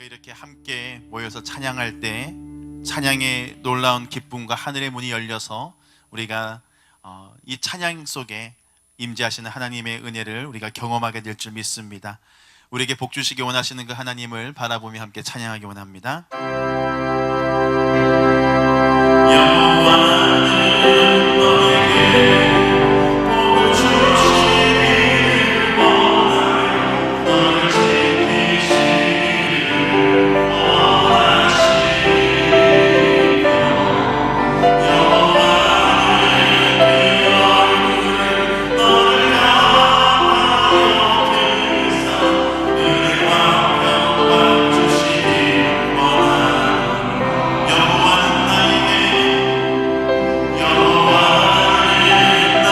우리가 이렇게 함께 모여서 찬양할 때 찬양의 놀라운 기쁨과 하늘의 문이 열려서 우리가 이 찬양 속에 임재하시는 하나님의 은혜를 우리가 경험하게 될 줄 믿습니다. 우리에게 복 주시기 원하시는 그 하나님을 바라보며 함께 찬양하기 원합니다. 여호와는 너에게 복을 주시기를 원하여 너를 지키시기를 원하시며 여호와는 그 얼굴을 너를 향하여 들으사 은혜와 평강 주시기를 원하노니 여호와는 나에게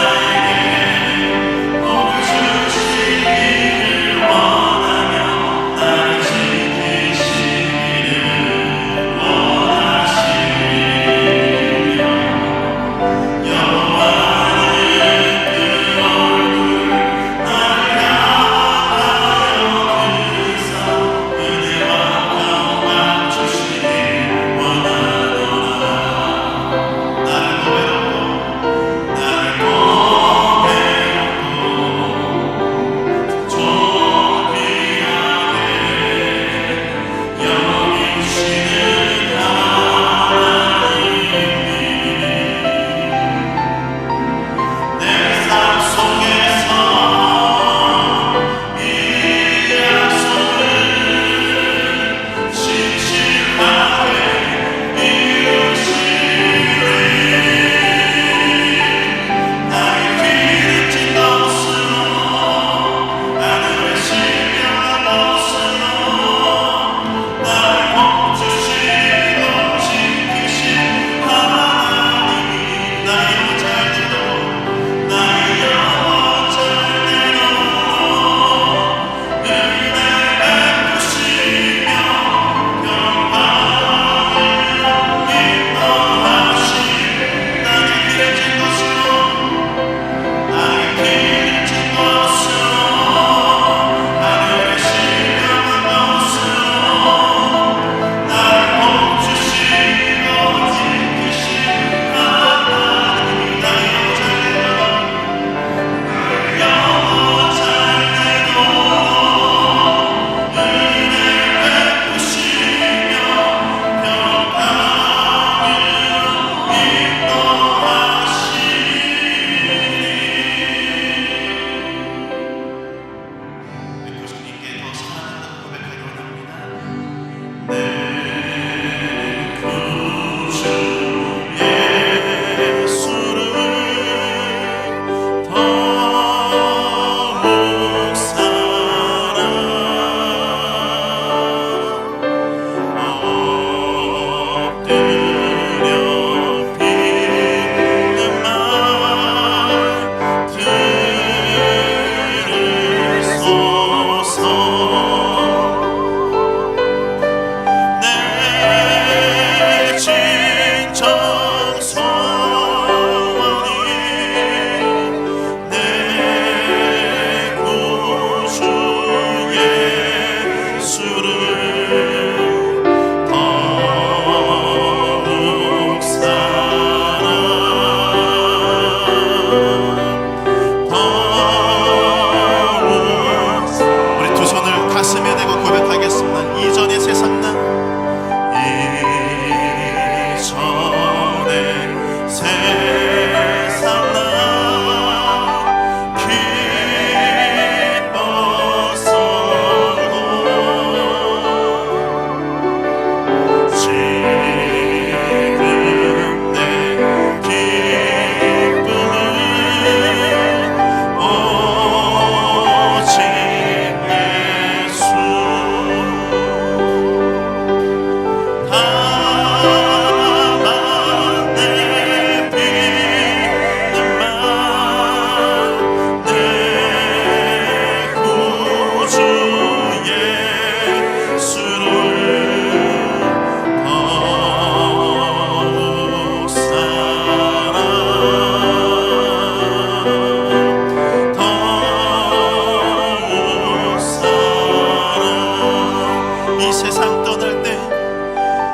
세상 떠날 때,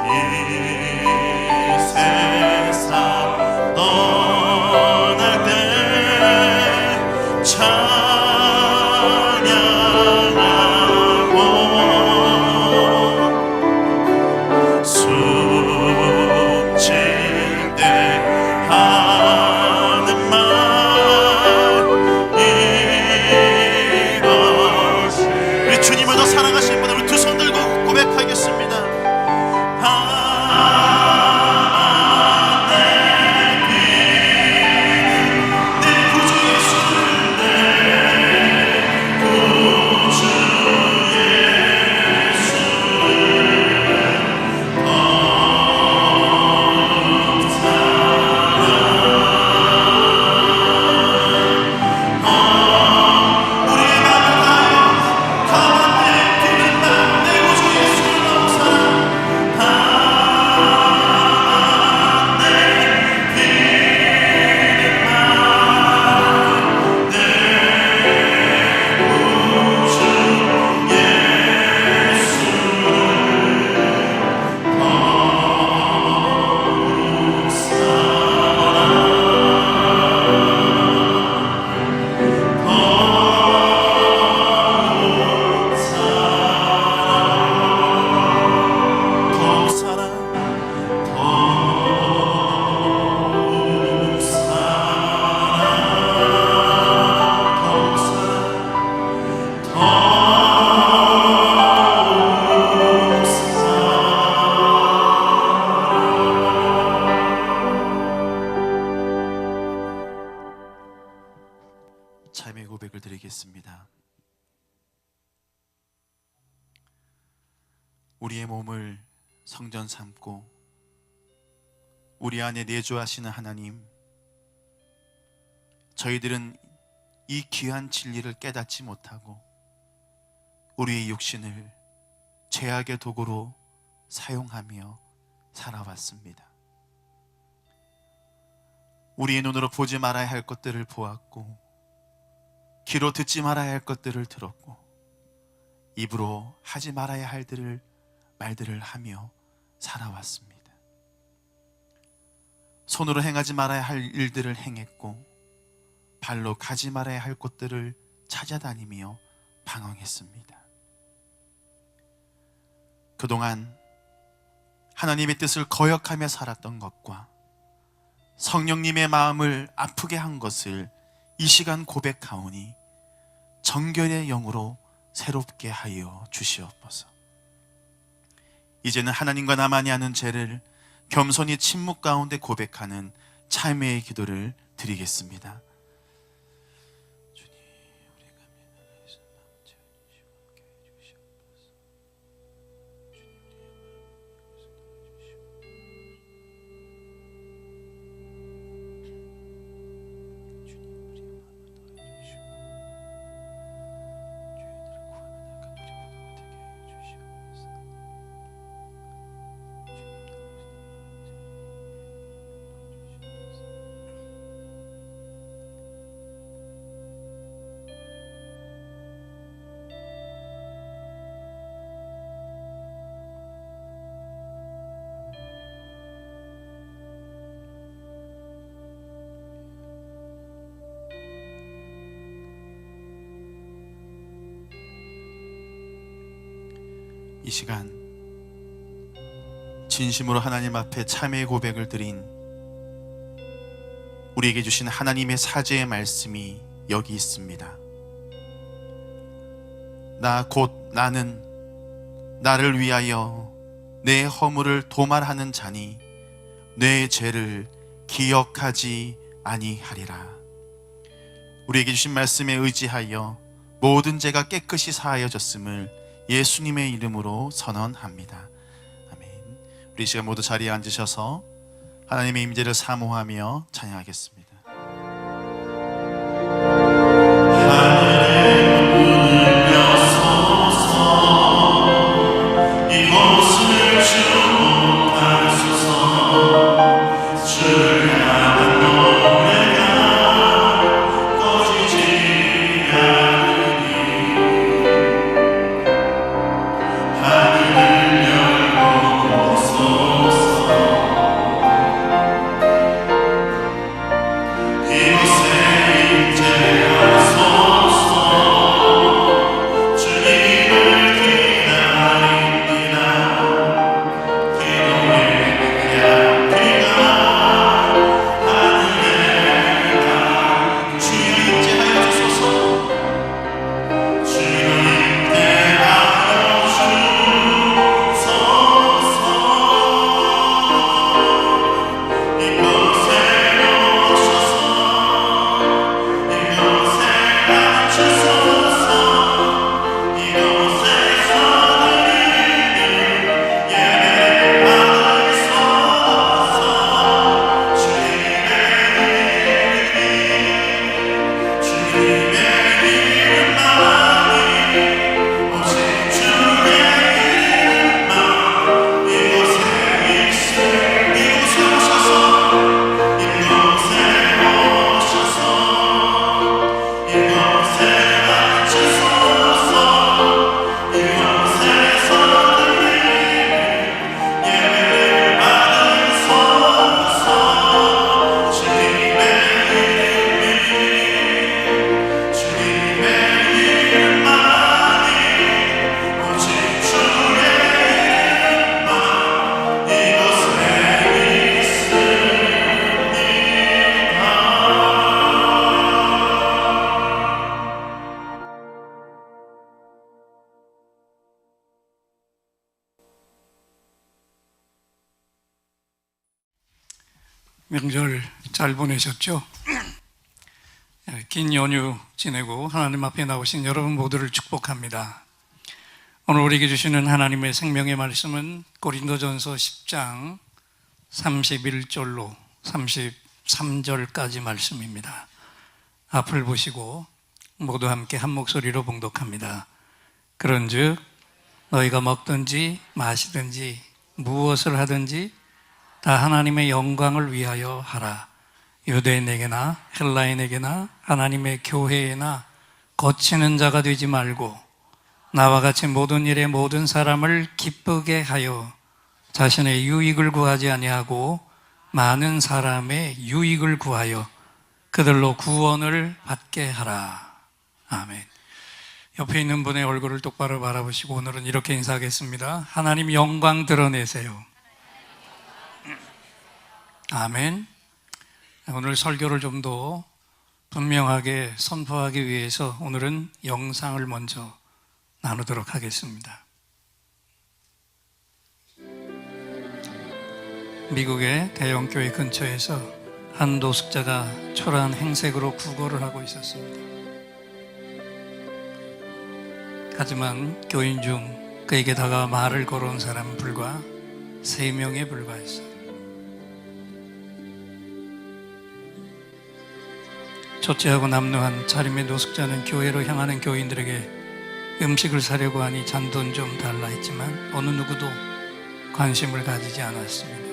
이 세상 떠날 때 찬양하고 숨질 때 하는 말 이것이. 우리 주님을 더 사랑하시는 분들 우리 두 손 들고 고백하겠습니다. 참회 고백을 드리겠습니다. 우리의 몸을 성전 삼고 우리 안에 내주하시는 하나님, 저희들은 이 귀한 진리를 깨닫지 못하고 우리의 육신을 죄악의 도구로 사용하며 살아왔습니다. 우리의 눈으로 보지 말아야 할 것들을 보았고, 귀로 듣지 말아야 할 것들을 들었고, 입으로 하지 말아야 할 말들을 하며 살아왔습니다. 손으로 행하지 말아야 할 일들을 행했고, 발로 가지 말아야 할 곳들을 찾아다니며 방황했습니다. 그동안 하나님의 뜻을 거역하며 살았던 것과 성령님의 마음을 아프게 한 것을 이 시간 고백하오니 정결의 영으로 새롭게 하여 주시옵소서. 이제는 하나님과 나만이 아는 죄를 겸손히 침묵 가운데 고백하는 참회의 기도를 드리겠습니다. 이 시간 진심으로 하나님 앞에 참회의 고백을 드린 우리에게 주신 하나님의 사죄의 말씀이 여기 있습니다. 나는 나를 위하여 내 허물을 도말하는 자니 내 죄를 기억하지 아니하리라. 우리에게 주신 말씀에 의지하여 모든 죄가 깨끗이 사하여졌음을 예수님의 이름으로 선언합니다. 아멘. 우리 이 시간 모두 자리에 앉으셔서 하나님의 임재를 사모하며 찬양하겠습니다. 하늘의 문을 여소서, 이곳을 주목하소서. 주를 향한 노래가 꺼지지 않으니 하늘을 명절 잘 보내셨죠? 긴 연휴 지내고 하나님 앞에 나오신 여러분 모두를 축복합니다. 오늘 우리에게 주시는 하나님의 생명의 말씀은 고린도전서 10장 31절로 33절까지 말씀입니다. 앞을 보시고 모두 함께 한 목소리로 봉독합니다. 그런즉 너희가 먹든지 마시든지 무엇을 하든지 다 하나님의 영광을 위하여 하라. 유대인에게나 헬라인에게나 하나님의 교회에나 거치는 자가 되지 말고 나와 같이 모든 일에 모든 사람을 기쁘게 하여 자신의 유익을 구하지 아니하고 많은 사람의 유익을 구하여 그들로 구원을 받게 하라. 아멘. 옆에 있는 분의 얼굴을 똑바로 바라보시고 오늘은 이렇게 인사하겠습니다. 하나님 영광 드러내세요. 아멘. 오늘 설교를 좀 더 분명하게 선포하기 위해서 오늘은 영상을 먼저 나누도록 하겠습니다. 미국의 대형 교회 근처에서 한 노숙자가 초라한 행색으로 구걸을 하고 있었습니다. 하지만 교인 중 그에게 다가와 말을 걸어온 사람은 불과 3명에 불과했어요. 초췌하고 남루한 차림의 노숙자는 교회로 향하는 교인들에게 음식을 사려고 하니 잔돈 좀 달라 했지만 어느 누구도 관심을 가지지 않았습니다.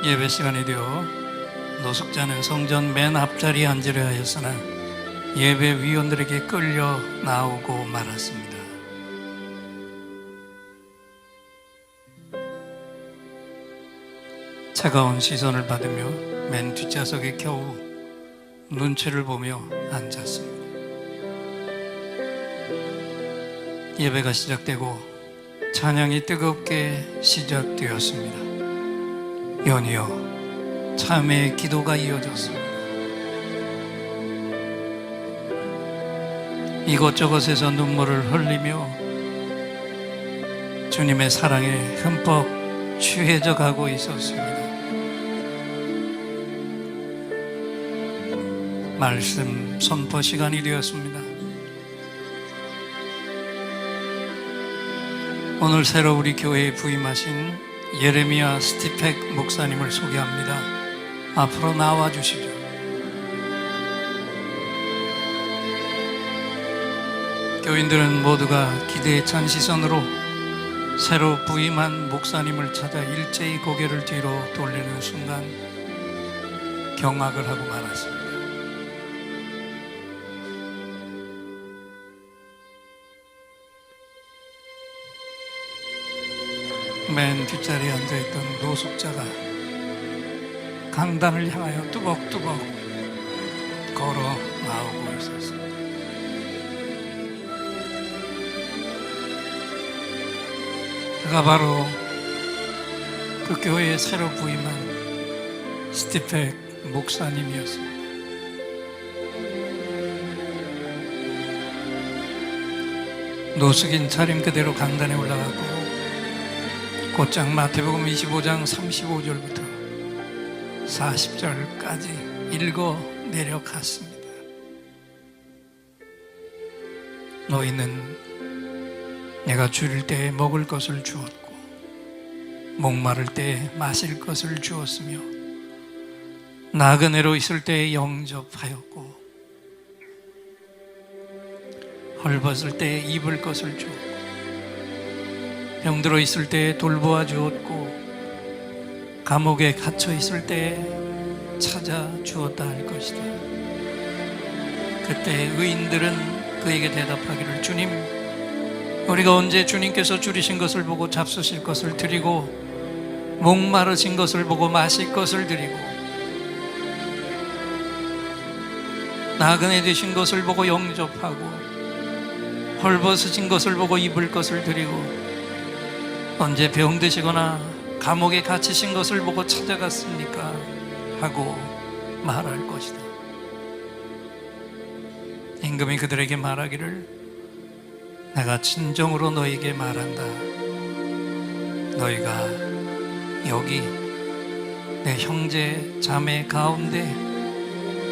예배 시간이 되어 노숙자는 성전 맨 앞자리에 앉으려 하였으나 예배 위원들에게 끌려 나오고 말았습니다. 차가운 시선을 받으며 맨 뒷좌석에 겨우 눈치를 보며 앉았습니다. 예배가 시작되고 찬양이 뜨겁게 시작되었습니다. 연이어 참회의 기도가 이어졌습니다. 이곳저곳에서 눈물을 흘리며 주님의 사랑에 흠뻑 취해져 가고 있었습니다. 말씀 선포 시간이 되었습니다. 오늘 새로 우리 교회에 부임하신 예레미야 스티펙 목사님을 소개합니다. 앞으로 나와 주시죠. 교인들은 모두가 기대에 찬 시선으로 새로 부임한 목사님을 찾아 일제히 고개를 뒤로 돌리는 순간 경악을 하고 말았습니다. 맨 뒷자리에 앉아있던 노숙자가 강단을 향하여 뚜벅뚜벅 걸어 나오고 있었습니다. 그가 바로 그 교회에 새로 부임한 스티펙 목사님이었습니다. 노숙인 차림 그대로 강단에 올라가고 곧장 마태복음 25장 35절부터 40절까지 읽어 내려갔습니다. 너희는 내가 줄일 때에 먹을 것을 주었고 목마를 때에 마실 것을 주었으며 나그네로 있을 때에 영접하였고 헐벗을 때에 입을 것을 주었고 병들어 있을 때에 돌보아 주었고 감옥에 갇혀 있을 때에 찾아 주었다 할 것이다. 그때 의인들은 그에게 대답하기를 주님, 우리가 언제 주님께서 줄이신 것을 보고 잡수실 것을 드리고 목마르신 것을 보고 마실 것을 드리고 나그네 되신 것을 보고 영접하고 헐벗으신 것을 보고 입을 것을 드리고 언제 병드시거나 감옥에 갇히신 것을 보고 찾아갔습니까? 하고 말할 것이다. 임금이 그들에게 말하기를 내가 진정으로 너에게 말한다. 너희가 여기 내 형제 자매 가운데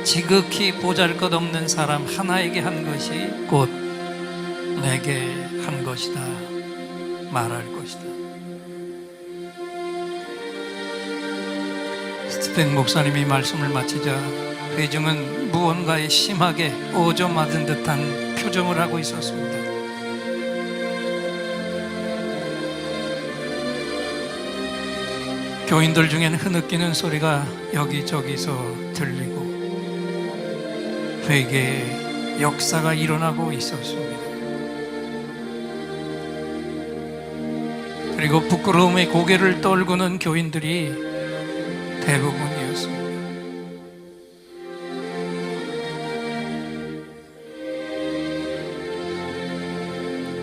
지극히 보잘것없는 사람 하나에게 한 것이 곧 내게 한 것이다 말할 것이다. 스티븐 목사님이 말씀을 마치자 회중은 무언가에 심하게 오져맞은 듯한 표정을 하고 있었습니다. 교인들 중엔 흐느끼는 소리가 여기저기서 들리고 회개의 역사가 일어나고 있었습니다. 그리고 부끄러움에 고개를 떨구는 교인들이 대부분이었습니다.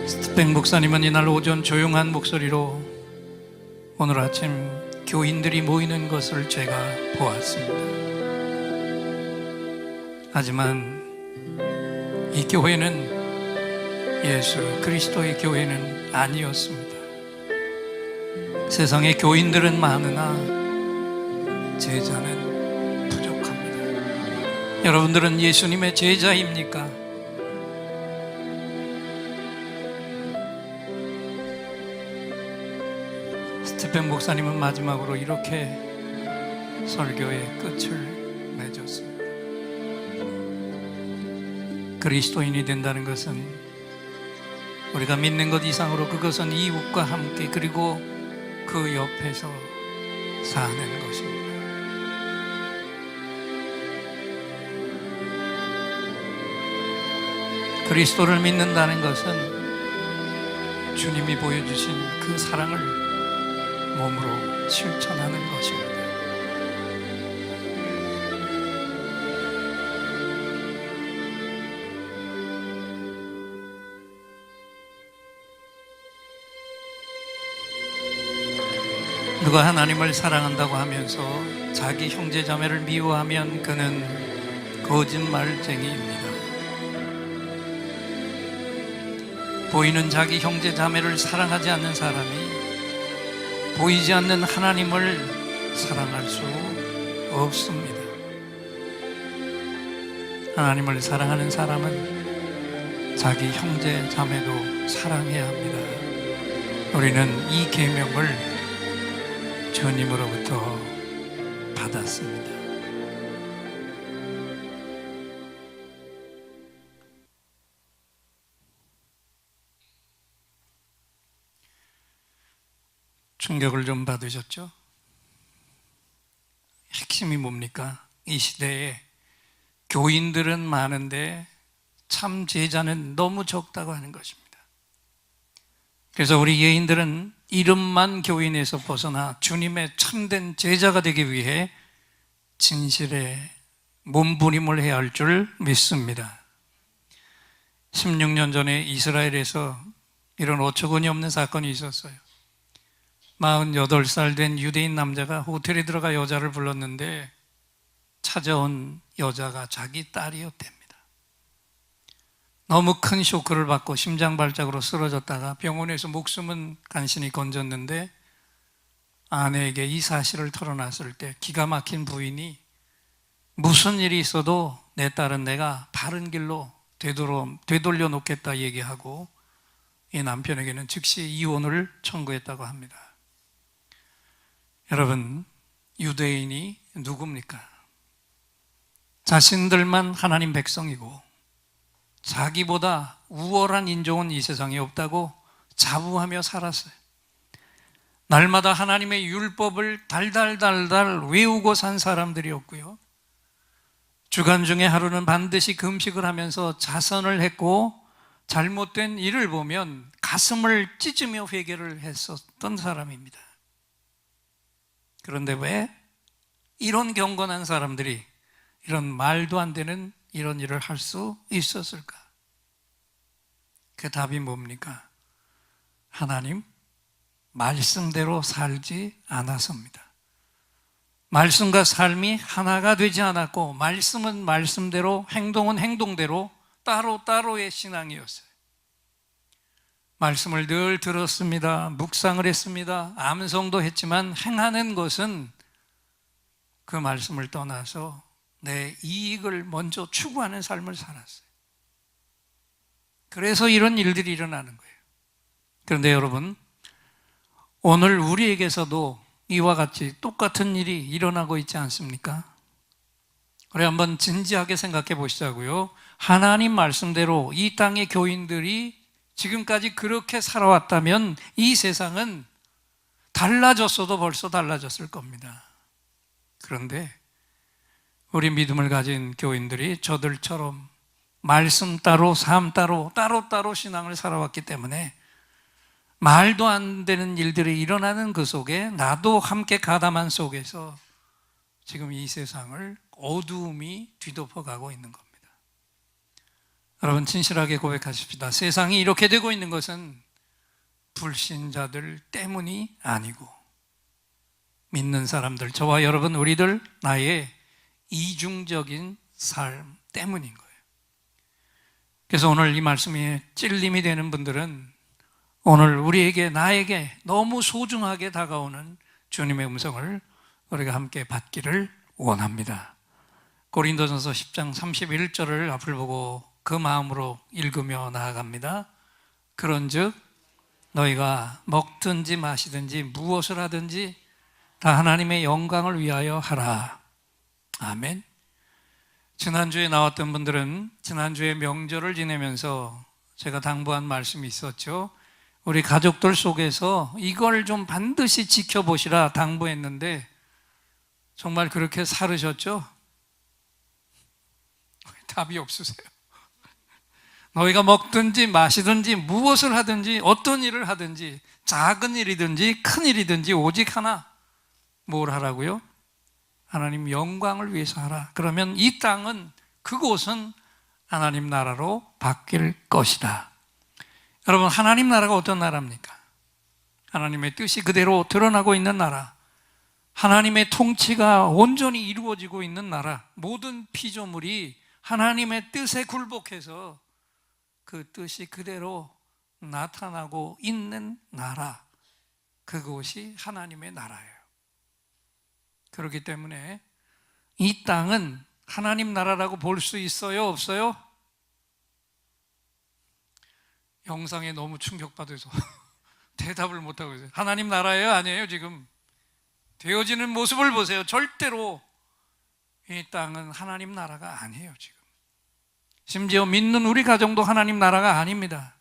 스티븐 목사님은 이날 오전 조용한 목소리로 오늘 아침 교인들이 모이는 것을 제가 보았습니다. 하지만 이 교회는 예수 그리스도의 교회는 아니었습니다. 세상에 교인들은 많으나 제자는 부족합니다. 여러분들은 예수님의 제자입니까? 스티븐 목사님은 마지막으로 이렇게 설교의 끝을 맺었습니다. 그리스도인이 된다는 것은 우리가 믿는 것 이상으로 그것은 이웃과 함께 그리고 그 옆에서 사는 것입니다. 그리스도를 믿는다는 것은 주님이 보여주신 그 사랑을 몸으로 실천하는 것입니다. 누가 하나님을 사랑한다고 하면서 자기 형제 자매를 미워하면 그는 거짓말쟁이입니다. 보이는 자기 형제 자매를 사랑하지 않는 사람이 보이지 않는 하나님을 사랑할 수 없습니다. 하나님을 사랑하는 사람은 자기 형제 자매도 사랑해야 합니다. 우리는 이 계명을 주님으로부터 받았습니다. 충격을 좀 받으셨죠? 핵심이 뭡니까? 이 시대에 교인들은 많은데 참 제자는 너무 적다고 하는 것입니다. 그래서 우리 예인들은 이름만 교인에서 벗어나 주님의 참된 제자가 되기 위해 진실의 몸부림을 해야 할 줄 믿습니다. 16년 전에 이스라엘에서 이런 어처구니 없는 사건이 있었어요. 48살 된 유대인 남자가 호텔에 들어가 여자를 불렀는데 찾아온 여자가 자기 딸이었답니다. 너무 큰 쇼크를 받고 심장발작으로 쓰러졌다가 병원에서 목숨은 간신히 건졌는데 아내에게 이 사실을 털어놨을 때 기가 막힌 부인이 무슨 일이 있어도 내 딸은 내가 바른 길로 되돌려 놓겠다 얘기하고 이 남편에게는 즉시 이혼을 청구했다고 합니다. 여러분, 유대인이 누굽니까? 자신들만 하나님 백성이고 자기보다 우월한 인종은 이 세상에 없다고 자부하며 살았어요. 날마다 하나님의 율법을 달달달달 외우고 산 사람들이었고요. 주간 중에 하루는 반드시 금식을 하면서 자선을 했고 잘못된 일을 보면 가슴을 찢으며 회개를 했었던 사람입니다. 그런데 왜 이런 경건한 사람들이 이런 말도 안 되는 이런 일을 할 수 있었을까? 그 답이 뭡니까? 하나님 말씀대로 살지 않아서입니다. 말씀과 삶이 하나가 되지 않았고 말씀은 말씀대로 행동은 행동대로 따로따로의 신앙이었어요. 말씀을 늘 들었습니다. 묵상을 했습니다. 암송도 했지만 행하는 것은 그 말씀을 떠나서 내 이익을 먼저 추구하는 삶을 살았어요. 그래서 이런 일들이 일어나는 거예요. 그런데 여러분, 오늘 우리에게서도 이와 같이 똑같은 일이 일어나고 있지 않습니까? 우리 한번 진지하게 생각해 보시자고요. 하나님 말씀대로 이 땅의 교인들이 지금까지 그렇게 살아왔다면 이 세상은 달라졌어도 벌써 달라졌을 겁니다. 그런데 우리 믿음을 가진 교인들이 저들처럼 말씀 따로 삶 따로 따로따로 신앙을 살아왔기 때문에 말도 안 되는 일들이 일어나는 그 속에 나도 함께 가담한 속에서 지금 이 세상을 어두움이 뒤덮어가고 있는 겁니다. 여러분, 진실하게 고백하십시다. 세상이 이렇게 되고 있는 것은 불신자들 때문이 아니고 믿는 사람들, 저와 여러분, 우리들 나의 이중적인 삶 때문인 거예요. 그래서 오늘 이 말씀이 찔림이 되는 분들은 오늘 우리에게, 나에게 너무 소중하게 다가오는 주님의 음성을 우리가 함께 받기를 원합니다. 고린도전서 10장 31절을 앞을 보고 그 마음으로 읽으며 나아갑니다. 그런즉 너희가 먹든지 마시든지 무엇을 하든지 다 하나님의 영광을 위하여 하라. 아멘. 지난주에 나왔던 분들은 지난주에 명절을 지내면서 제가 당부한 말씀이 있었죠. 우리 가족들 속에서 이걸 좀 반드시 지켜보시라 당부했는데 정말 그렇게 살으셨죠? 답이 없으세요. 너희가 먹든지 마시든지 무엇을 하든지 어떤 일을 하든지 작은 일이든지 큰 일이든지 오직 하나, 뭘 하라고요? 하나님 영광을 위해서 하라. 그러면 이 땅은, 그곳은 하나님 나라로 바뀔 것이다. 여러분, 하나님 나라가 어떤 나라입니까? 하나님의 뜻이 그대로 드러나고 있는 나라, 하나님의 통치가 온전히 이루어지고 있는 나라, 모든 피조물이 하나님의 뜻에 굴복해서 그 뜻이 그대로 나타나고 있는 나라, 그것이 하나님의 나라예요. 그렇기 때문에 이 땅은 하나님 나라라고 볼 수 있어요? 없어요? 영상에 너무 충격받아서 대답을 못하고 있어요. 하나님 나라예요? 아니에요? 지금 되어지는 모습을 보세요. 절대로 이 땅은 하나님 나라가 아니에요. 지금 심지어 믿는 우리 가정도 하나님 나라가 아닙니다.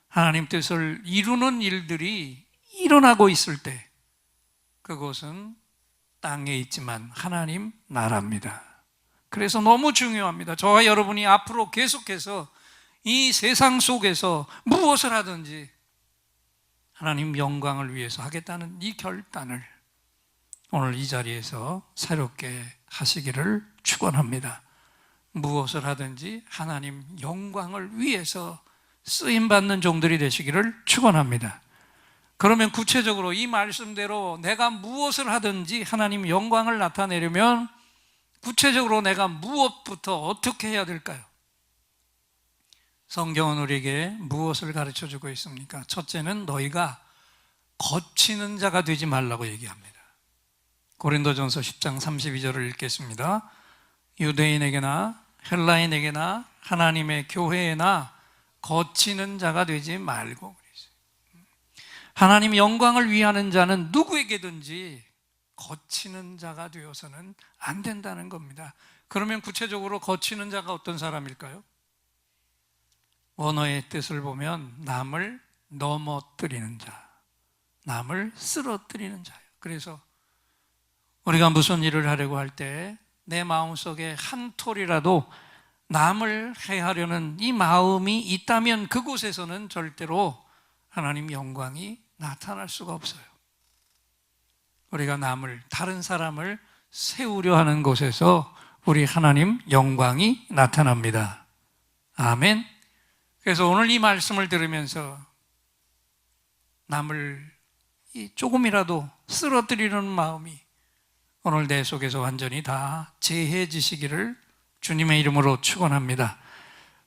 하나님 뜻을 이루는 일들이 일어나고 있을 때 그것은 땅에 있지만 하나님 나라입니다. 그래서 너무 중요합니다. 저와 여러분이 앞으로 계속해서 이 세상 속에서 무엇을 하든지 하나님 영광을 위해서 하겠다는 이 결단을 오늘 이 자리에서 새롭게 하시기를 축원합니다. 무엇을 하든지 하나님 영광을 위해서 쓰임받는 종들이 되시기를 축원합니다. 그러면 구체적으로 이 말씀대로 내가 무엇을 하든지 하나님 영광을 나타내려면 구체적으로 내가 무엇부터 어떻게 해야 될까요? 성경은 우리에게 무엇을 가르쳐주고 있습니까? 첫째는 너희가 거치는 자가 되지 말라고 얘기합니다. 고린도전서 10장 32절을 읽겠습니다. 유대인에게나 헬라인에게나 하나님의 교회에나 거치는 자가 되지 말고 그랬어요. 하나님 영광을 위하는 자는 누구에게든지 거치는 자가 되어서는 안 된다는 겁니다. 그러면 구체적으로 거치는 자가 어떤 사람일까요? 원어의 뜻을 보면 남을 넘어뜨리는 자, 남을 쓰러뜨리는 자예요. 그래서 우리가 무슨 일을 하려고 할 때 내 마음속에 한 톨이라도 남을 해하려는 이 마음이 있다면 그곳에서는 절대로 하나님 영광이 나타날 수가 없어요. 우리가 남을, 다른 사람을 세우려 하는 곳에서 우리 하나님 영광이 나타납니다. 아멘. 그래서 오늘 이 말씀을 들으면서 남을 조금이라도 쓰러뜨리는 마음이 오늘 내 속에서 완전히 다 제해지시기를 주님의 이름으로 축원합니다.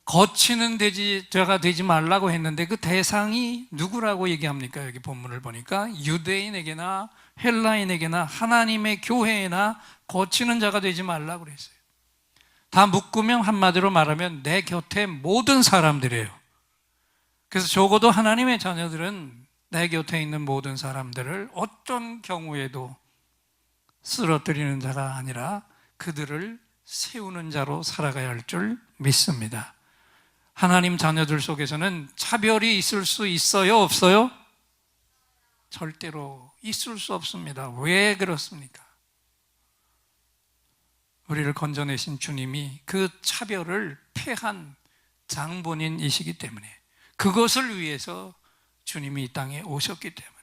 거치는 자가 되지 말라고 했는데 그 대상이 누구라고 얘기합니까? 여기 본문을 보니까 유대인에게나 헬라인에게나 하나님의 교회에나 거치는 자가 되지 말라고 그랬어요. 다 묶으면 한마디로 말하면 내 곁에 모든 사람들이에요. 그래서 적어도 하나님의 자녀들은 내 곁에 있는 모든 사람들을 어떤 경우에도 쓰러뜨리는 자가 아니라 그들을 세우는 자로 살아가야 할 줄 믿습니다. 하나님 자녀들 속에서는 차별이 있을 수 있어요? 없어요? 절대로 있을 수 없습니다. 왜 그렇습니까? 우리를 건져내신 주님이 그 차별을 패한 장본인이시기 때문에, 그것을 위해서 주님이 이 땅에 오셨기 때문에,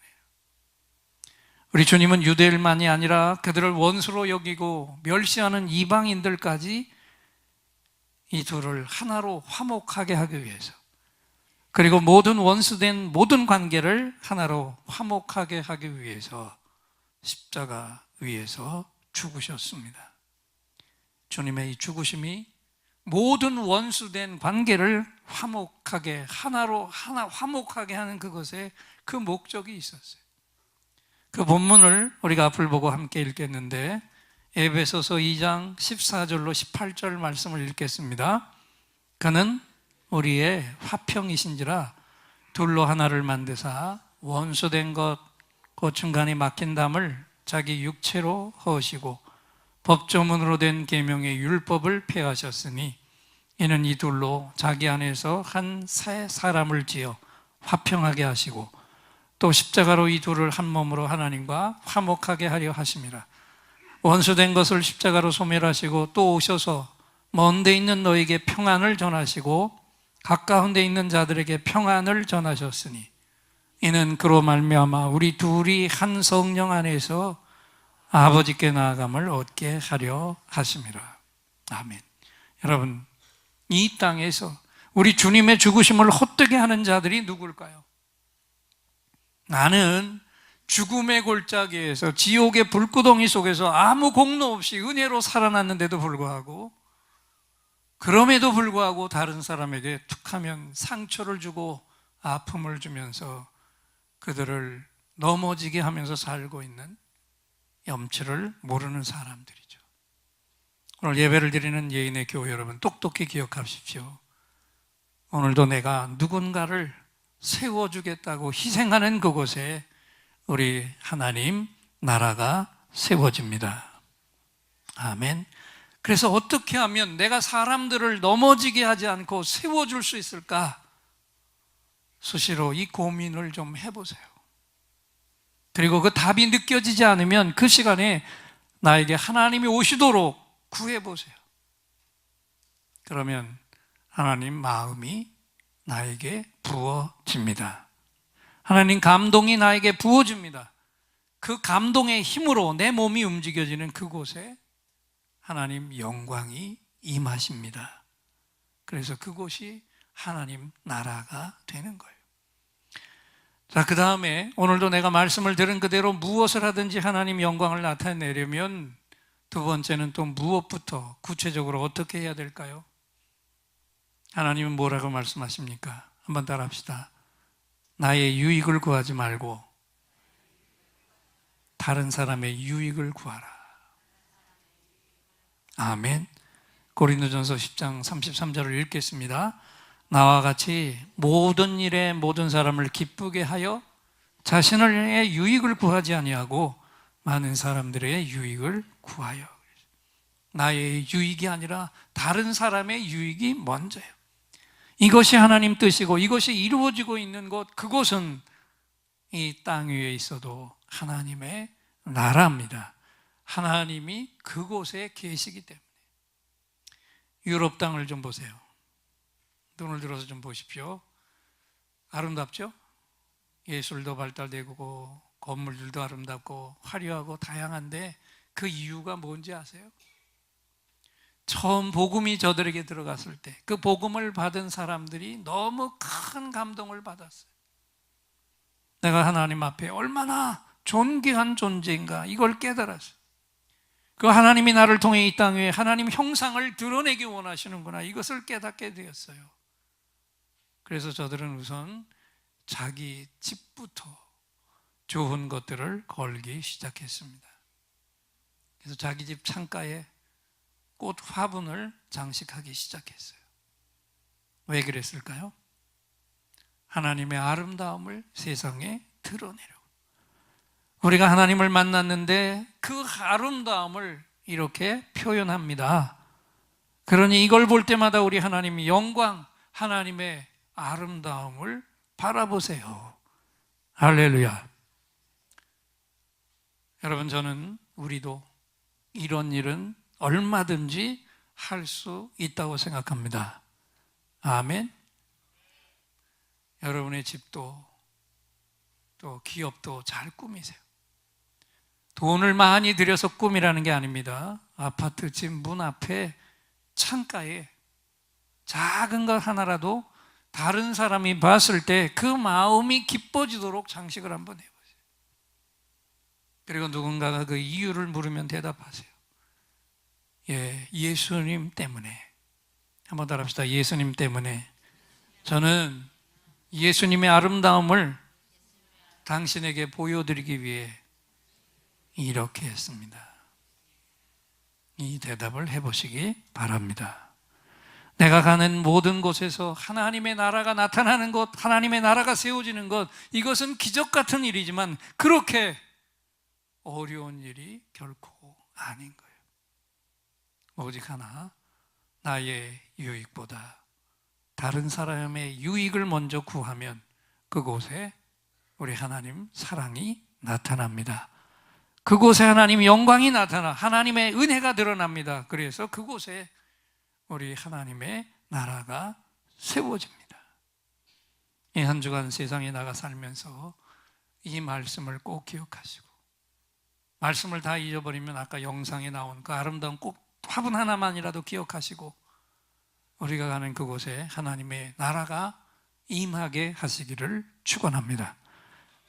우리 주님은 유대인만이 아니라 그들을 원수로 여기고 멸시하는 이방인들까지 이 둘을 하나로 화목하게 하기 위해서, 그리고 모든 원수된 모든 관계를 하나로 화목하게 하기 위해서 십자가 위에서 죽으셨습니다. 주님의 이 죽으심이 모든 원수된 관계를 화목하게, 하나로 화목하게 하는 그것에 그 목적이 있었어요. 그 본문을 우리가 앞을 보고 함께 읽겠는데, 에베소서 2장 14절로 18절 말씀을 읽겠습니다. 그는 우리의 화평이신지라 둘로 하나를 만드사 원수된 것 곧 중간에 막힌 담을 자기 육체로 허시고 법조문으로 된 계명의 율법을 폐하셨으니 이는 이 둘로 자기 안에서 한 새 사람을 지어 화평하게 하시고 또 십자가로 이 둘을 한 몸으로 하나님과 화목하게 하려 하심이라. 원수된 것을 십자가로 소멸하시고 또 오셔서 먼 데 있는 너에게 평안을 전하시고 가까운 데 있는 자들에게 평안을 전하셨으니 이는 그로 말미암아 우리 둘이 한 성령 안에서 아버지께 나아감을 얻게 하려 하심이라. 아멘. 여러분, 이 땅에서 우리 주님의 죽으심을 헛되게 하는 자들이 누굴까요? 나는 죽음의 골짜기에서, 지옥의 불구덩이 속에서 아무 공로 없이 은혜로 살아났는데도 불구하고, 그럼에도 불구하고 다른 사람에게 툭하면 상처를 주고 아픔을 주면서 그들을 넘어지게 하면서 살고 있는 염치를 모르는 사람들이죠. 오늘 예배를 드리는 예인의 교회 여러분, 똑똑히 기억하십시오. 오늘도 내가 누군가를 세워주겠다고 희생하는 그곳에 우리 하나님 나라가 세워집니다. 아멘. 그래서 어떻게 하면 내가 사람들을 넘어지게 하지 않고 세워줄 수 있을까? 수시로 이 고민을 좀 해보세요. 그리고 그 답이 느껴지지 않으면 그 시간에 나에게 하나님이 오시도록 구해보세요. 그러면 하나님 마음이 나에게 부어집니다. 하나님 감동이 나에게 부어집니다. 그 감동의 힘으로 내 몸이 움직여지는 그곳에 하나님 영광이 임하십니다. 그래서 그곳이 하나님 나라가 되는 거예요. 자, 그 다음에 오늘도 내가 말씀을 들은 그대로 무엇을 하든지 하나님 영광을 나타내려면 두 번째는 또 무엇부터 구체적으로 어떻게 해야 될까요? 하나님은 뭐라고 말씀하십니까? 한번 따라 합시다. 나의 유익을 구하지 말고 다른 사람의 유익을 구하라. 아멘. 고린도전서 10장 33절을 읽겠습니다. 나와 같이 모든 일에 모든 사람을 기쁘게 하여 자신의 유익을 구하지 아니하고 많은 사람들의 유익을 구하여. 나의 유익이 아니라 다른 사람의 유익이 먼저예요. 이것이 하나님 뜻이고 이것이 이루어지고 있는 곳, 그곳은 이 땅 위에 있어도 하나님의 나라입니다. 하나님이 그곳에 계시기 때문에. 유럽 땅을 좀 보세요. 눈을 들어서 좀 보십시오. 아름답죠? 예술도 발달되고 건물들도 아름답고 화려하고 다양한데 그 이유가 뭔지 아세요? 처음 복음이 저들에게 들어갔을 때 그 복음을 받은 사람들이 너무 큰 감동을 받았어요. 내가 하나님 앞에 얼마나 존귀한 존재인가 이걸 깨달았어요. 그 하나님이 나를 통해 이 땅 위에 하나님 형상을 드러내기 원하시는구나, 이것을 깨닫게 되었어요. 그래서 저들은 우선 자기 집부터 좋은 것들을 걸기 시작했습니다. 그래서 자기 집 창가에 꽃 화분을 장식하기 시작했어요. 왜 그랬을까요? 하나님의 아름다움을 세상에 드러내려고. 우리가 하나님을 만났는데 그 아름다움을 이렇게 표현합니다. 그러니 이걸 볼 때마다 우리 하나님의 영광, 하나님의 아름다움을 바라보세요. 할렐루야. 여러분, 저는 우리도 이런 일은 얼마든지 할 수 있다고 생각합니다. 아멘. 여러분의 집도 또 기업도 잘 꾸미세요. 돈을 많이 들여서 꾸미라는 게 아닙니다. 아파트 집 문 앞에 창가에 작은 것 하나라도 다른 사람이 봤을 때 그 마음이 기뻐지도록 장식을 한번 해보세요. 그리고 누군가가 그 이유를 물으면 대답하세요. 예수님 때문에. 한번 따라합시다. 예수님 때문에. 저는 예수님의 아름다움을 당신에게 보여드리기 위해 이렇게 했습니다. 이 대답을 해보시기 바랍니다. 내가 가는 모든 곳에서 하나님의 나라가 나타나는 것, 하나님의 나라가 세워지는 것, 이것은 기적 같은 일이지만 그렇게 어려운 일이 결코 아닌 거예요. 오직 하나, 나의 유익보다 다른 사람의 유익을 먼저 구하면 그곳에 우리 하나님 사랑이 나타납니다. 그곳에 하나님 영광이 나타나 하나님의 은혜가 드러납니다. 그래서 그곳에 우리 하나님의 나라가 세워집니다. 이 한 주간 세상에 나가 살면서 이 말씀을 꼭 기억하시고, 말씀을 다 잊어버리면 아까 영상에 나온 그 아름다운 꼭 화분 하나만이라도 기억하시고 우리가 가는 그곳에 하나님의 나라가 임하게 하시기를 축원합니다.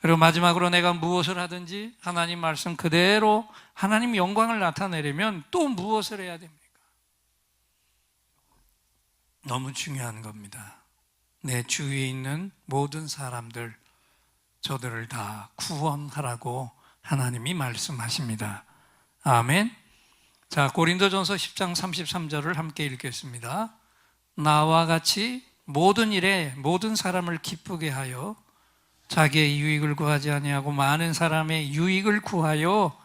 그리고 마지막으로 내가 무엇을 하든지 하나님 말씀 그대로 하나님 영광을 나타내려면 또 무엇을 해야 됩니까? 너무 중요한 겁니다. 내 주위에 있는 모든 사람들, 저들을 다 구원하라고 하나님이 말씀하십니다. 아멘. 자, 고린도전서 10장 33절을 함께 읽겠습니다. 나와 같이 모든 일에 모든 사람을 기쁘게 하여 자기의 유익을 구하지 아니하고 많은 사람의 유익을 구하여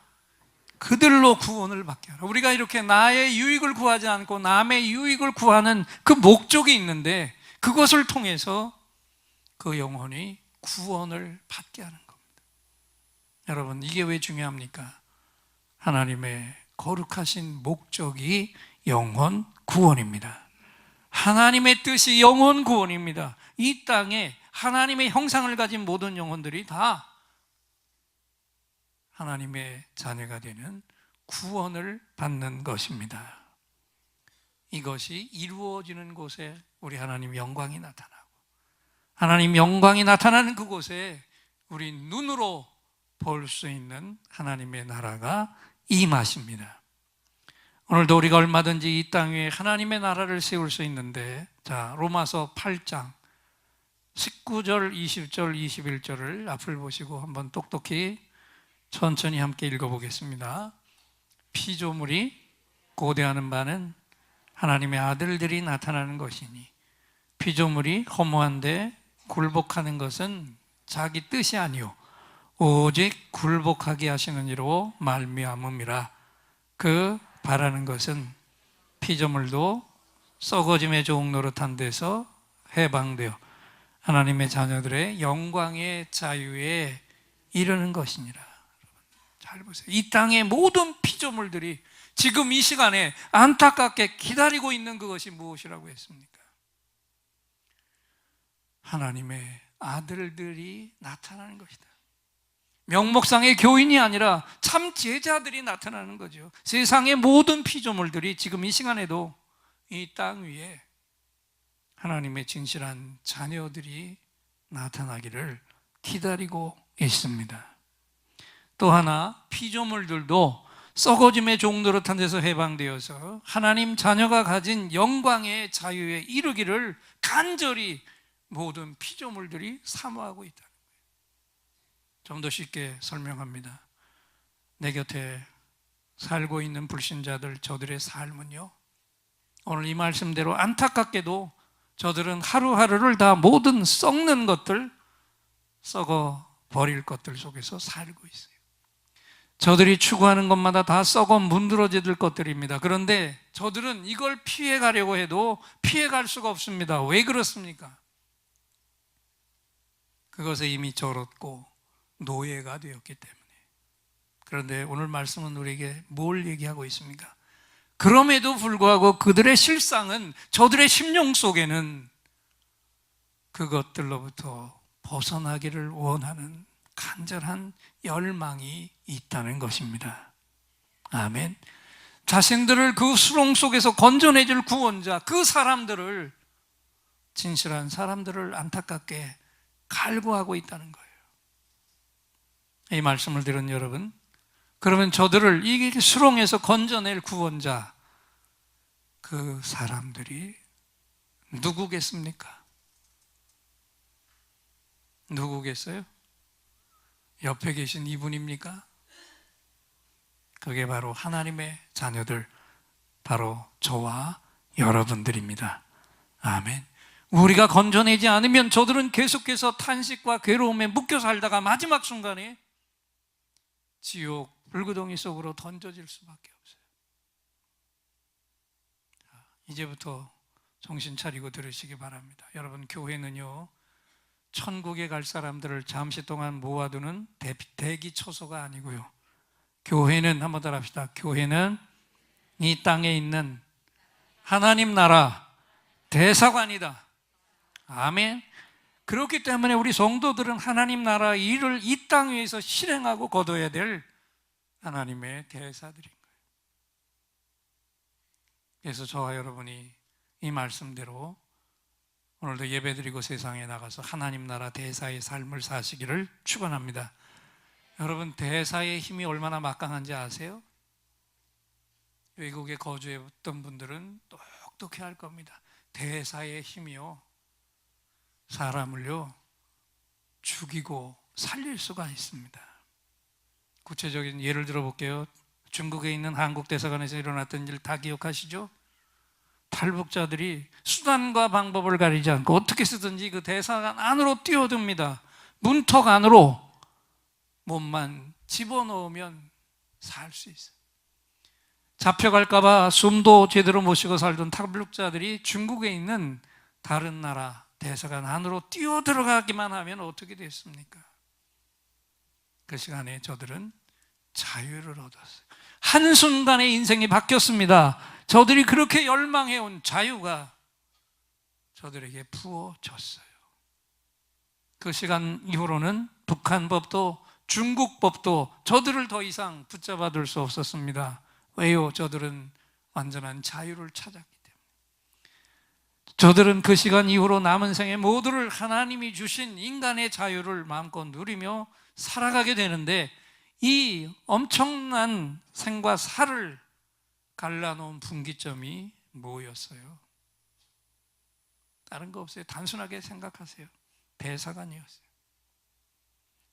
그들로 구원을 받게 하라. 우리가 이렇게 나의 유익을 구하지 않고 남의 유익을 구하는 그 목적이 있는데 그것을 통해서 그 영혼이 구원을 받게 하는 겁니다. 여러분, 이게 왜 중요합니까? 하나님의 거룩하신 목적이 영혼 구원입니다. 하나님의 뜻이 영혼 구원입니다. 이 땅에 하나님의 형상을 가진 모든 영혼들이 다 하나님의 자녀가 되는 구원을 받는 것입니다. 이것이 이루어지는 곳에 우리 하나님 영광이 나타나고, 하나님 영광이 나타나는 그곳에 우리 눈으로 볼 수 있는 하나님의 나라가 임하십니다. 오늘도 우리가 얼마든지 이 땅 위에 하나님의 나라를 세울 수 있는데, 자, 로마서 8장 19절, 20절, 21절을 앞을 보시고 한번 똑똑히 천천히 함께 읽어보겠습니다. 피조물이 고대하는 바는 하나님의 아들들이 나타나는 것이니 피조물이 허무한데 굴복하는 것은 자기 뜻이 아니요 오직 굴복하게 하시는 이로 말미암음이라. 그 바라는 것은 피조물도 썩어짐의 종노릇한 데서 해방되어 하나님의 자녀들의 영광의 자유에 이르는 것이니라. 잘 보세요. 이 땅의 모든 피조물들이 지금 이 시간에 안타깝게 기다리고 있는 그것이 무엇이라고 했습니까? 하나님의 아들들이 나타나는 것이다. 명목상의 교인이 아니라 참 제자들이 나타나는 거죠. 세상의 모든 피조물들이 지금 이 시간에도 이 땅 위에 하나님의 진실한 자녀들이 나타나기를 기다리고 있습니다. 또 하나, 피조물들도 썩어짐의 종 노릇한 데서 해방되어서 하나님 자녀가 가진 영광의 자유에 이르기를 간절히 모든 피조물들이 사모하고 있다는 거예요. 좀 더 쉽게 설명합니다. 내 곁에 살고 있는 불신자들, 저들의 삶은요, 오늘 이 말씀대로 안타깝게도 저들은 하루하루를 다 모든 썩는 것들, 썩어 버릴 것들 속에서 살고 있어요. 저들이 추구하는 것마다 다 썩어 문드러질 것들입니다. 그런데 저들은 이걸 피해가려고 해도 피해갈 수가 없습니다. 왜 그렇습니까? 그것에 이미 절었고 노예가 되었기 때문에. 그런데 오늘 말씀은 우리에게 뭘 얘기하고 있습니까? 그럼에도 불구하고 그들의 실상은, 저들의 심령 속에는 그것들로부터 벗어나기를 원하는 간절한 열망이 있다는 것입니다. 아멘. 자신들을 그 수렁 속에서 건져내줄 구원자, 그 사람들을, 진실한 사람들을 안타깝게 갈구하고 있다는 거예요. 이 말씀을 들은 여러분, 그러면 저들을 이 수렁에서 건져낼 구원자, 그 사람들이 누구겠습니까? 누구겠어요? 옆에 계신 이분입니까? 그게 바로 하나님의 자녀들, 바로 저와 여러분들입니다. 아멘. 우리가 건져내지 않으면 저들은 계속해서 탄식과 괴로움에 묶여 살다가 마지막 순간에 지옥 불구덩이 속으로 던져질 수밖에 없어요. 이제부터 정신 차리고 들으시기 바랍니다. 여러분, 교회는요, 천국에 갈 사람들을 잠시 동안 모아두는 대기초소가 아니고요, 교회는, 한번 더 합시다. 교회는 이 땅에 있는 하나님 나라 대사관이다. 아멘. 그렇기 때문에 우리 성도들은 하나님 나라 일을 이 땅 위에서 실행하고 거둬야 될 하나님의 대사들인 거예요. 그래서 저와 여러분이 이 말씀대로 오늘도 예배드리고 세상에 나가서 하나님 나라 대사의 삶을 사시기를 축원합니다. 여러분, 대사의 힘이 얼마나 막강한지 아세요? 외국에 거주했던 분들은 똑똑히 알 겁니다. 대사의 힘이요, 사람을요 죽이고 살릴 수가 있습니다. 구체적인 예를 들어볼게요. 중국에 있는 한국 대사관에서 일어났던 일 다 기억하시죠? 탈북자들이 수단과 방법을 가리지 않고 어떻게 쓰든지 그 대사관 안으로 뛰어듭니다. 문턱 안으로 몸만 집어넣으면 살 수 있어요. 잡혀갈까 봐 숨도 제대로 못 쉬고 살던 탈북자들이 중국에 있는 다른 나라 대사관 안으로 뛰어 들어가기만 하면 어떻게 됐습니까? 그 시간에 저들은 자유를 얻었어요. 한순간에 인생이 바뀌었습니다. 저들이 그렇게 열망해온 자유가 저들에게 부어졌어요. 그 시간 이후로는 북한 법도 중국 법도 저들을 더 이상 붙잡아 둘 수 없었습니다. 왜요? 저들은 완전한 자유를 찾았기 때문에. 저들은 그 시간 이후로 남은 생에 모두를 하나님이 주신 인간의 자유를 마음껏 누리며 살아가게 되는데, 이 엄청난 생과 사를 갈라놓은 분기점이 뭐였어요? 다른 거 없어요. 단순하게 생각하세요. 대사관이었어요.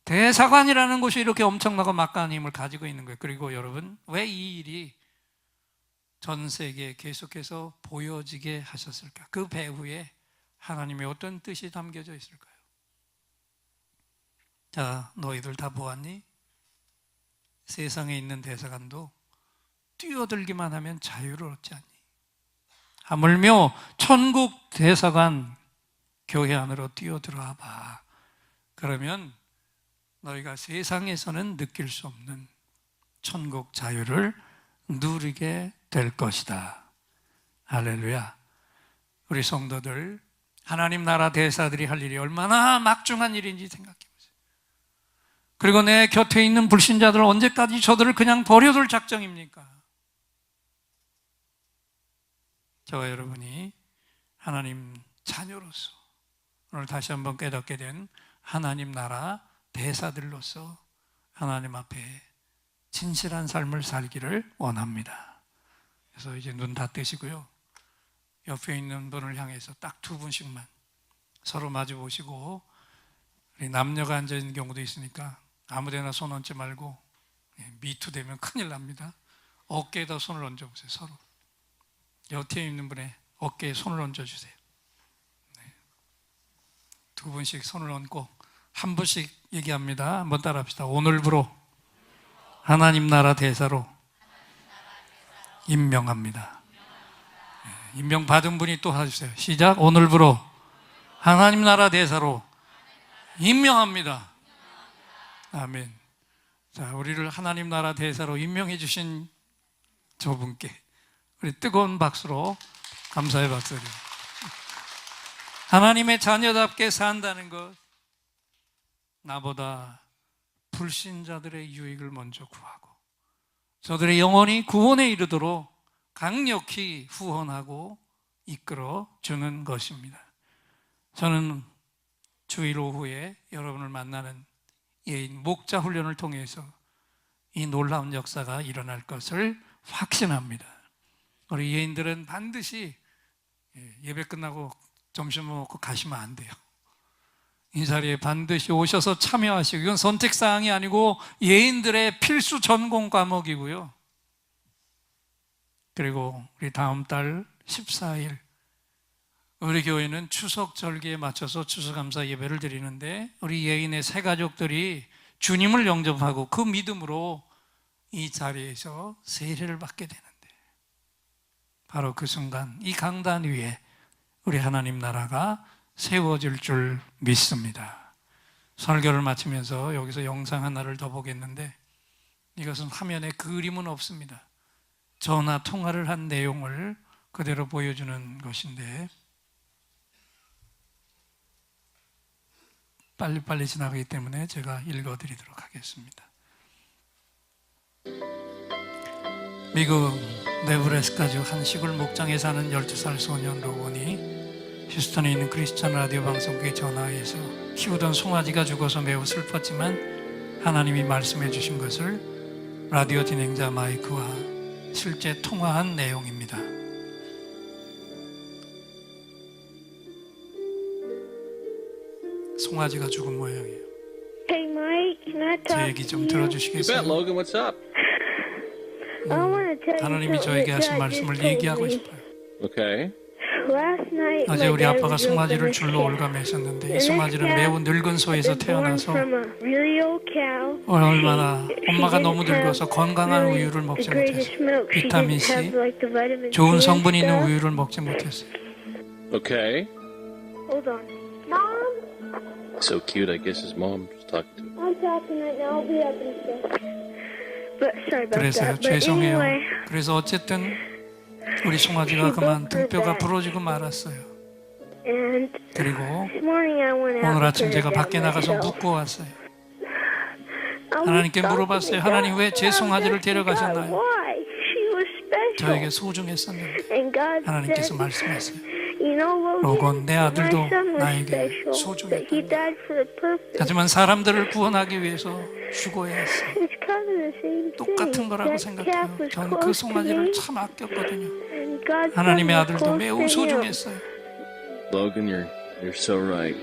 대사관이라는 곳이 이렇게 엄청나고 막강한 힘을 가지고 있는 거예요. 그리고 여러분, 왜 이 일이 전 세계에 계속해서 보여지게 하셨을까? 그 배후에 하나님의 어떤 뜻이 담겨져 있을까요? 자, 너희들 다 보았니? 세상에 있는 대사관도 뛰어들기만 하면 자유를 얻지 않니? 하물며 천국 대사관 교회 안으로 뛰어들어와 봐. 그러면 너희가 세상에서는 느낄 수 없는 천국 자유를 누리게 될 것이다. 할렐루야. 우리 성도들, 하나님 나라 대사들이 할 일이 얼마나 막중한 일인지 생각해 보세요. 그리고 내 곁에 있는 불신자들은 언제까지 저들을 그냥 버려둘 작정입니까? 저와 여러분이 하나님 자녀로서 오늘 다시 한번 깨닫게 된 하나님 나라 대사들로서 하나님 앞에 진실한 삶을 살기를 원합니다. 그래서 이제 눈 다 뜨시고요. 옆에 있는 분을 향해서 딱 두 분씩만 서로 마주 보시고, 우리 남녀가 앉아 있는 경우도 있으니까 아무데나 손 얹지 말고, 미투 되면 큰일 납니다. 어깨에다 손을 얹어 보세요. 서로 옆에 있는 분의 어깨에 손을 얹어 주세요. 두 분씩 손을 얹고 한 분씩 얘기합니다. 한번 따라합시다. 오늘부로 하나님 나라 대사로 임명합니다. 임명 받은 분이 또 해주세요. 시작. 오늘부로 하나님 나라 대사로 임명합니다. 아멘. 자, 우리를 하나님 나라 대사로 임명해 주신 저분께 우리 뜨거운 박수로 감사의 박수를. 하나님의 자녀답게 산다는 것, 나보다 불신자들의 유익을 먼저 구하고 저들의 영혼이 구원에 이르도록 강력히 후원하고 이끌어 주는 것입니다. 저는 주일 오후에 여러분을 만나는 예인 목자 훈련을 통해서 이 놀라운 역사가 일어날 것을 확신합니다. 우리 예인들은 반드시 예배 끝나고 점심 먹고 가시면 안 돼요. 이 자리에 반드시 오셔서 참여하시고, 이건 선택사항이 아니고 예인들의 필수 전공 과목이고요. 그리고 우리 다음 달 14일 우리 교회는 추석 절기에 맞춰서 추수감사 예배를 드리는데, 우리 예인의 새 가족들이 주님을 영접하고 그 믿음으로 이 자리에서 세례를 받게 되는데, 바로 그 순간 이 강단 위에 우리 하나님 나라가 세워질 줄 믿습니다. 설교를 마치면서 여기서 영상 하나를 더 보겠는데, 이것은 화면에 그림은 없습니다. 전화 통화를 한 내용을 그대로 보여주는 것인데, 빨리빨리 지나가기 때문에 제가 읽어드리도록 하겠습니다. 미국 네브래스카주 한 시골 목장에 사는 12살 소년 로건이 휴스턴에 있는 크리스천 라디오 방송국에 전화해서 키우던 송아지가 죽어서 매우 슬펐지만 하나님이 말씀해 주신 것을 라디오 진행자 마이크와 실제 통화한 내용입니다. 송아지가 죽은 모양이에요. Hey Mike, can I 제 talk 얘기 to 좀 you? 들어주시겠어요? You bet, Logan. What's up? I want to tell you 하나님이 something 저에게 that 하신 God 말씀을 just told 얘기하고 me. 싶어요. Okay. Last night, 어제 my 우리 dad 아빠가 was real 송아지를 famous 줄로 cat. 올가매셨는데, 이 And this 송아지는 cat 매우 늙은 소에서 was born 태어나서 from a really old cow. 얼마나 She 엄마가 didn't 너무 늙어서 have 건강한 really 우유를 먹지 the greatest 못했어요. milk. She 비타민 didn't C, have, like, the vitamin C 좋은 and 성분 있는 stuff. 우유를 먹지 못했어요. Okay. Hold on. Mom? So cute. I guess his mom's talking to him. I'm talking right now. I'll be up in a sec. But sorry about 그래서요, that. But 죄송해요. anyway, 그래서 어쨌든 우리 송아지가 그만 등뼈가 부러지고 말았어요. and 그리고 this morning I went out 오늘 and 아침 put 제가 it 밖에 down 나가서 myself. 묻고 왔어요. I was 하나님께 talking 물어봤어요. to 하나님 왜 God. 제 송아지를 I was asking 데려가셨나요? God why. She was special. 저에게 소중했었는데 And God 하나님께서 said, 말씀하셨어요. you know, 로건, Logan, 내 아들도 my son was 나에게 special, but he 소중했다. died for a purpose. 하지만 사람들을 구원하기 위해서 죽어야 했어요. It's kind of the same 똑같은 thing. 거라고 That 생각해요. calf was 전 그 close to 송아지를 me, 참 아꼈거든요. and God's son 하나님의 was 아들도 close 매우 to him. 소중했어요. Logan, you're so right.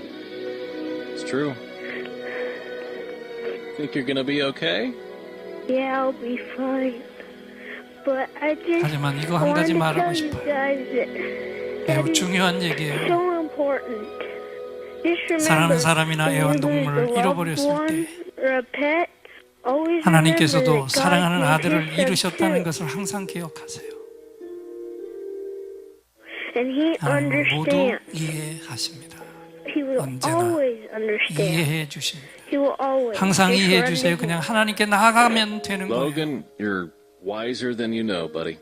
It's true. Think you're gonna be okay? Yeah, I'll be fine. But I just 하지만 이거 한 wanted 가지 to 말하고 tell you 싶어요. guys that 매우 that is 중요한 얘기예요. so important. Just remember, 사랑하는 사람이나 when you lose 애완동물을 a loved 잃어버렸을 one 때 or a pet, always remember 하나님께서도 that God 사랑하는 gave 아들을 His son 잃으셨다는 too. 것을 항상 기억하세요. And He 하나님은 모두 understands. 이해하십니다. He will 언제나 always understand. 이해해 주십니다. He will always. 항상 Just 이해해 run 주세요. to 그냥 Him. 하나님께 나아가면 되는 거예요. Logan, you're wiser than you know, buddy.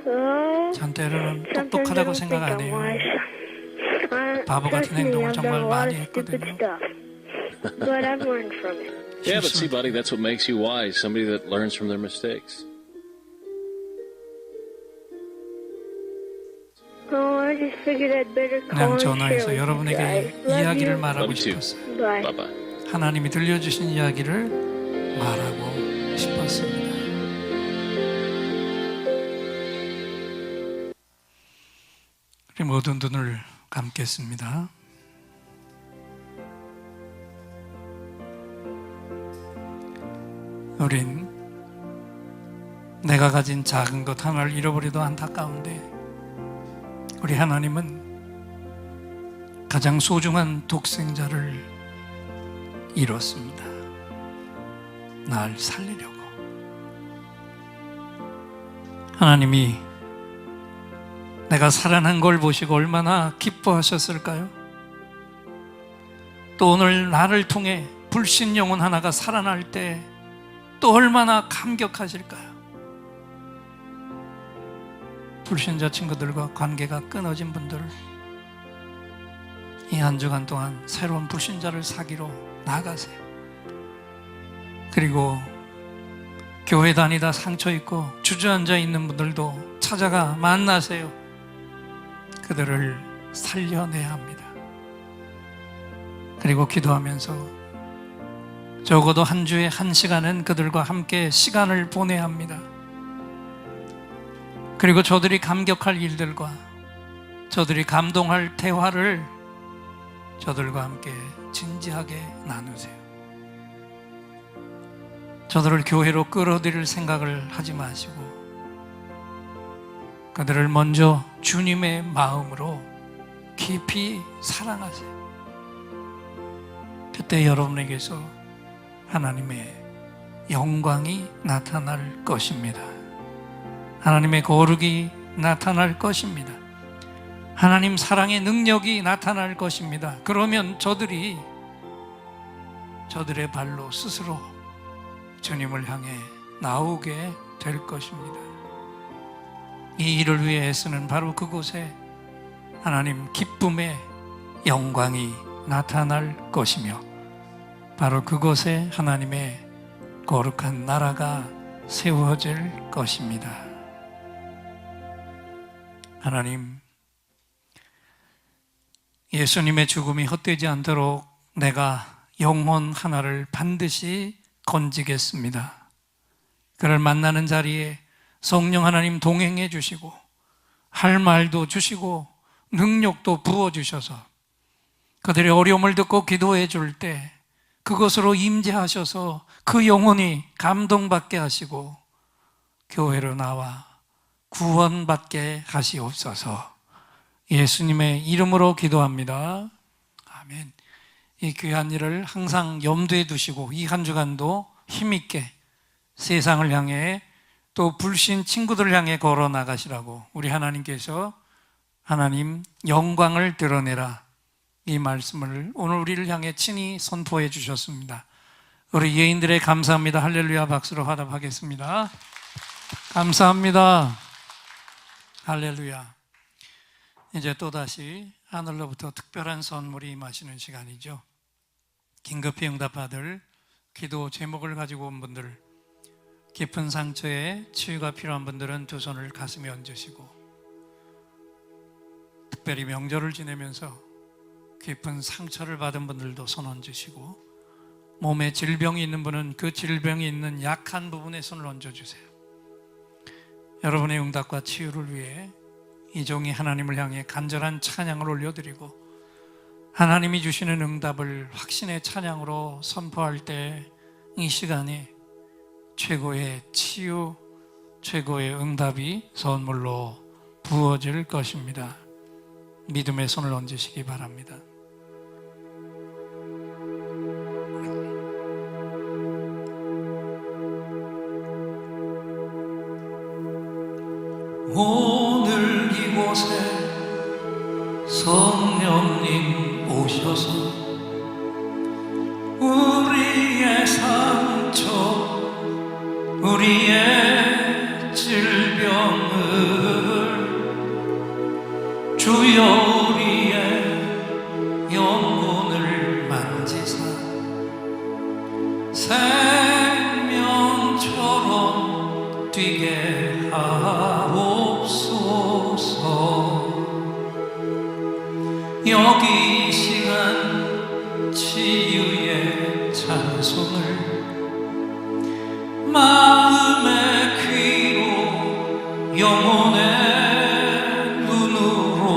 Oh, 전 때로는 sometimes I 똑똑하다고 don't 생각 think 안 I'm 해요. wise. 바보 같은 Trust me, 행동을 I've 정말 done a lot 많이 of stupid 했거든요. stuff. But I've learned from it. Yeah, but see, buddy, that's what makes you wise. Somebody that learns from their mistakes. Oh, I just figured I'd better 그냥 call and share 전화해서 with you 여러분에게 guys. Love 이야기를 you. 말하고 Love you too. 싶었어요. Bye. Bye bye. 하나님이 들려주신 이야기를 말하고 싶었습니다. 우리 모든 눈을 감겠습니다. 우린 내가 가진 작은 것 하나를 잃어버려도 안타까운데 우리 하나님은 가장 소중한 독생자를 잃었습니다. 날 살리려고. 하나님이 내가 살아난 걸 보시고 얼마나 기뻐하셨을까요? 또 오늘 나를 통해 불신 영혼 하나가 살아날 때 또 얼마나 감격하실까요? 불신자 친구들과 관계가 끊어진 분들, 이 한 주간 동안 새로운 불신자를 사귀러 나가세요. 그리고 교회 다니다 상처 있고 주저앉아 있는 분들도 찾아가 만나세요. 그들을 살려내야 합니다. 그리고 기도하면서 적어도 한 주에 1시간은 그들과 함께 시간을 보내야 합니다. 그리고 저들이 감격할 일들과 저들이 감동할 대화를 저들과 함께 진지하게 나누세요. 저들을 교회로 끌어들일 생각을 하지 마시고 그들을 먼저 주님의 마음으로 깊이 사랑하세요. 그때 여러분에게서 하나님의 영광이 나타날 것입니다. 하나님의 거룩이 나타날 것입니다. 하나님 사랑의 능력이 나타날 것입니다. 그러면 저들이 저들의 발로 스스로 주님을 향해 나오게 될 것입니다. 이 일을 위해 애쓰는 바로 그곳에 하나님 기쁨의 영광이 나타날 것이며 바로 그곳에 하나님의 거룩한 나라가 세워질 것입니다. 하나님, 예수님의 죽음이 헛되지 않도록 내가 영혼 하나를 반드시 건지겠습니다. 그를 만나는 자리에 성령 하나님 동행해 주시고 할 말도 주시고 능력도 부어주셔서 그들의 어려움을 듣고 기도해 줄 때 그것으로 임재하셔서 그 영혼이 감동받게 하시고 교회로 나와 구원받게 하시옵소서. 예수님의 이름으로 기도합니다. 아멘. 이 귀한 일을 항상 염두에 두시고 이 한 주간도 힘있게 세상을 향해 또 불신 친구들을 향해 걸어 나가시라고 우리 하나님께서 하나님 영광을 드러내라 이 말씀을 오늘 우리를 향해 친히 선포해 주셨습니다. 우리 예인들의 감사합니다. 할렐루야 박수로 화답하겠습니다. 감사합니다. 할렐루야. 이제 또다시 하늘로부터 특별한 선물이 임하시는 시간이죠. 긴급히 응답받을 기도 제목을 가지고 온 분들, 깊은 상처에 치유가 필요한 분들은 두 손을 가슴에 얹으시고, 특별히 명절을 지내면서 깊은 상처를 받은 분들도 손 얹으시고, 몸에 질병이 있는 분은 그 질병이 있는 약한 부분에 손을 얹어주세요. 여러분의 응답과 치유를 위해 이 종이 하나님을 향해 간절한 찬양을 올려드리고 하나님이 주시는 응답을 확신의 찬양으로 선포할 때 이 시간이 최고의 치유, 최고의 응답이 선물로 부어질 것입니다. 믿음의 손을 얹으시기 바랍니다. 오늘 이곳에 성령님 오셔서 우리의 상처, 우리의 질병을 주여 우리의 영혼을 만지사 생명처럼 뛰게 하옵소서. 여기 이 시간 치유의 찬송을 마음의 귀로 영혼의 눈으로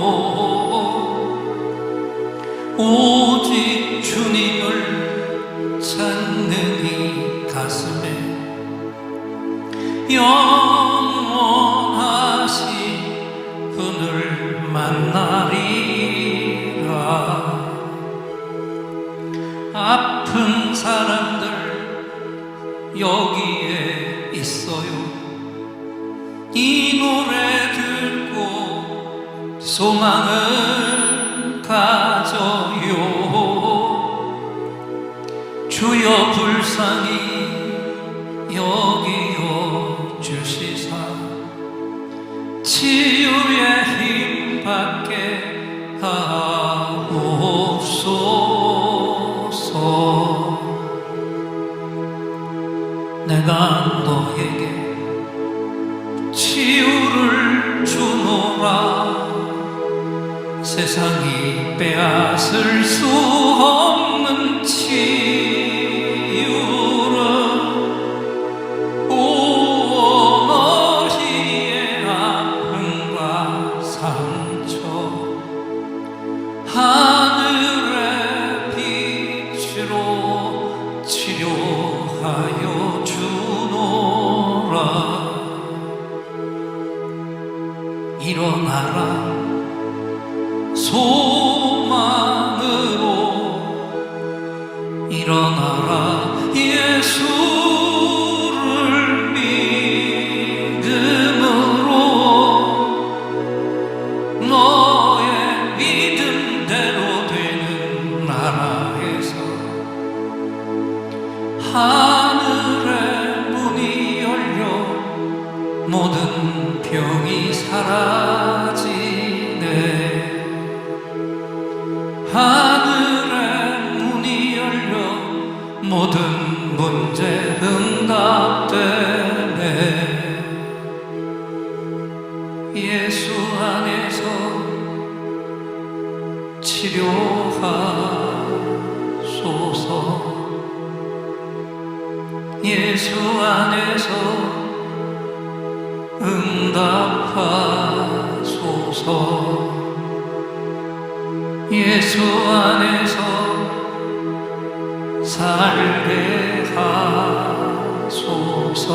오직 주님을 찾는 이 가슴에 영원하신 분을 만나리라. 아픈 사람들 여기에 있어요. 이 노래 듣고 소망을 가져요. 주여 불쌍히 여기어 주시사 치유의 힘 받게 하옵소서. 내가 너에게 치유를 주노라. 세상이 빼앗을 수 없는 치유를 오 너희의 아픔과 상처 하늘의 빛으로 치료하여 주노라. 일어나라 소망으로 일어나라. 예수를 믿음으로 너의 믿음대로 되는 나라에서 하늘의 문이 열려 모든 병이 사라지네. 하늘의 문이 열려 모든 문제 응답되네. 예수 안에서 치료하소서. 예수 안에서 응답하소서. 예수 안에서 살게 하소서.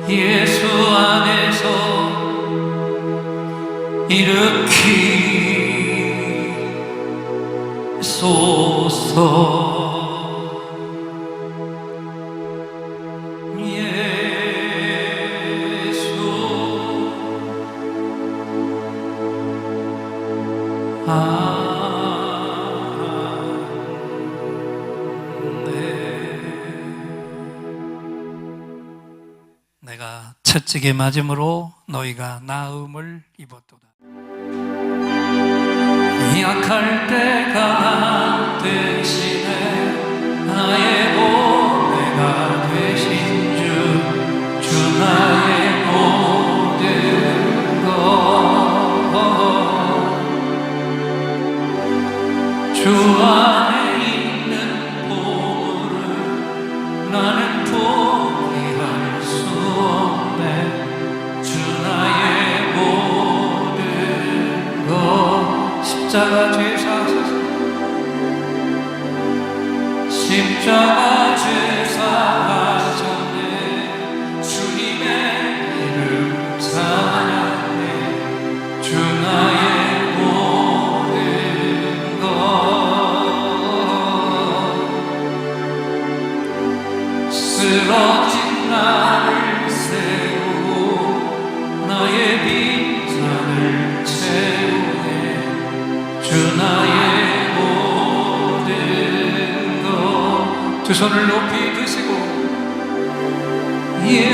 예수 안에서 일으키소서. 내가 채찍에 맞음으로 너희가 나음을 입었도다. 약할 때 강한 대신에 나의 보배가 되신 주 나의 모든 것. 주 안에 있는 보물을 나는 포기할 수 없네. 주 나의 모든 것. 십자가 죄 사하소서. 십자가 죄 사하셨네. 주님의 이름 찬양해. 주 나의 모든 것. 쓰러진 나를 세우고 나의 빈잔을 채우네. 주 나의 모든 것. 두 손을 높이 드시고 예수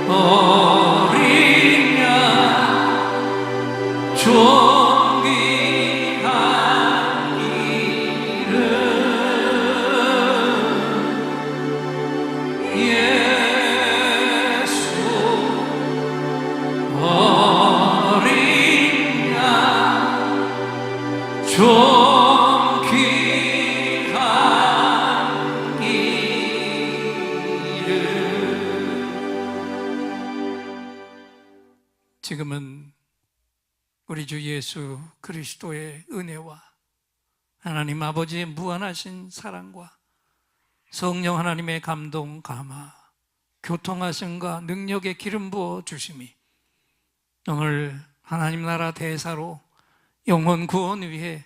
어린 양 존귀한 이름 예수 어린 양 존귀한 지금은 우리 주 예수 그리스도의 은혜와 하나님 아버지의 무한하신 사랑과 성령 하나님의 감동, 감화, 교통하심과 능력의 기름 부어 주심이 오늘 하나님 나라 대사로 영혼 구원 위해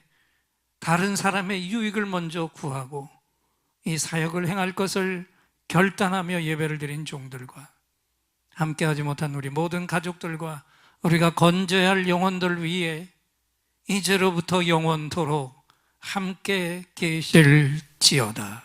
다른 사람의 유익을 먼저 구하고 이 사역을 행할 것을 결단하며 예배를 드린 종들과 함께하지 못한 우리 모든 가족들과 우리가 건져야 할 영혼들 위해 이제로부터 영원토록 함께 계실지어다.